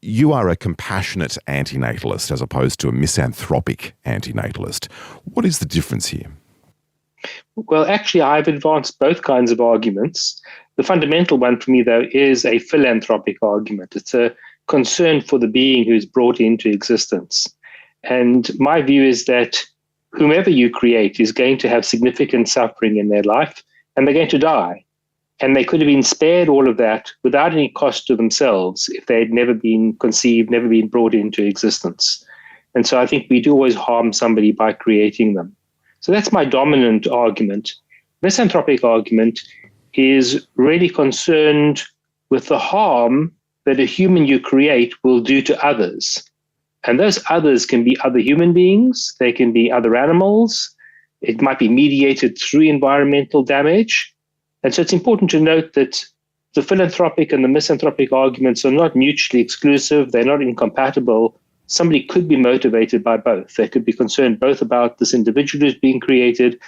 you are a compassionate antinatalist as opposed to a misanthropic antinatalist. What is the difference here? Well, actually, I've advanced both kinds of arguments. The fundamental one for me, though, is a philanthropic argument. It's a concern for the being who's brought into existence. And my view is that whomever you create is going to have significant suffering in their life, and they're going to die. And they could have been spared all of that without any cost to themselves if they had never been conceived, never been brought into existence. And so I think we do always harm somebody by creating them. So that's my dominant argument. Misanthropic argument is really concerned with the harm that a human you create will do to others. And those others can be other human beings, they can be other animals, it might be mediated through environmental damage. And so it's important to note that the philanthropic and the misanthropic arguments are not mutually exclusive, they're not incompatible. Somebody could be motivated by both. They could be concerned both about this individual who's being created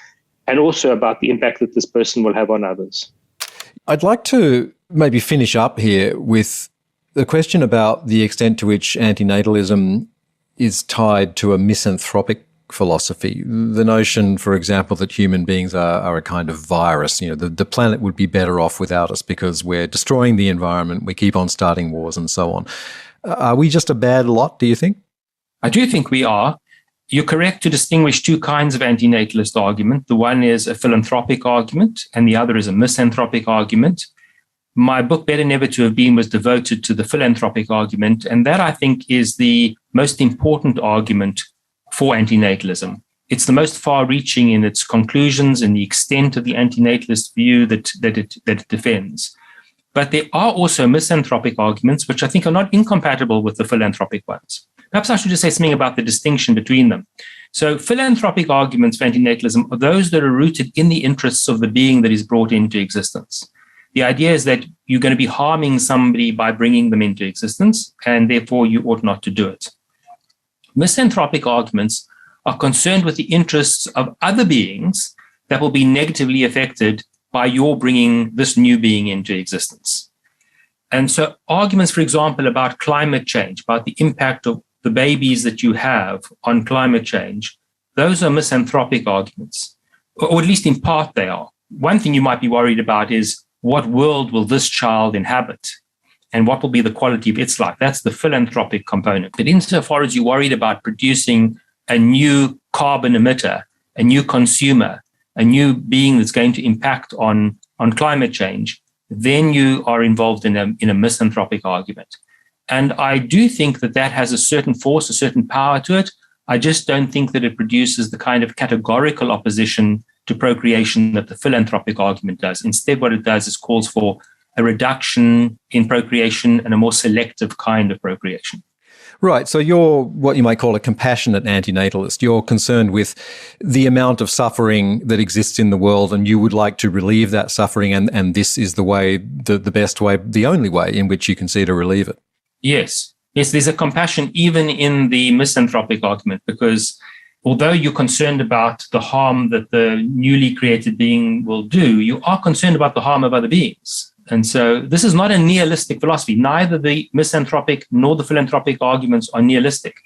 and also about the impact that this person will have on others. I'd like to maybe finish up here with the question about the extent to which antinatalism is tied to a misanthropic philosophy. The notion, for example, that human beings are a kind of virus. You know, the planet would be better off without us because we're destroying the environment, we keep on starting wars and so on. Are we just a bad lot, do you think? I do think we are. You're correct to distinguish two kinds of antinatalist argument. The one is a philanthropic argument and the other is a misanthropic argument. My book, Better Never to Have Been, was devoted to the philanthropic argument, and that, I think, is the most important argument for antinatalism. It's the most far-reaching in its conclusions and the extent of the antinatalist view that it defends. But there are also misanthropic arguments, which I think are not incompatible with the philanthropic ones. Perhaps I should just say something about the distinction between them. So philanthropic arguments for antinatalism are those that are rooted in the interests of the being that is brought into existence. The idea is that you're going to be harming somebody by bringing them into existence, and therefore you ought not to do it. Misanthropic arguments are concerned with the interests of other beings that will be negatively affected by your bringing this new being into existence. And so arguments, for example, about climate change, about the impact of the babies that you have on climate change, those are misanthropic arguments, or at least in part they are. One thing you might be worried about is what world will this child inhabit and what will be the quality of its life? That's the philanthropic component. But insofar as you're worried about producing a new carbon emitter, a new consumer, a new being that's going to impact on climate change, then you are involved in a misanthropic argument. And I do think that has a certain force, a certain power to it. I just don't think that it produces the kind of categorical opposition to procreation that the philanthropic argument does. Instead, what it does is calls for a reduction in procreation and a more selective kind of procreation. Right. So you're what you might call a compassionate antinatalist. You're concerned with the amount of suffering that exists in the world, and you would like to relieve that suffering, and this is the way, the best way, the only way in which you can see to relieve it. Yes. Yes, there's a compassion even in the misanthropic argument, because although you're concerned about the harm that the newly created being will do, you are concerned about the harm of other beings. And so this is not a nihilistic philosophy. Neither the misanthropic nor the philanthropic arguments are nihilistic.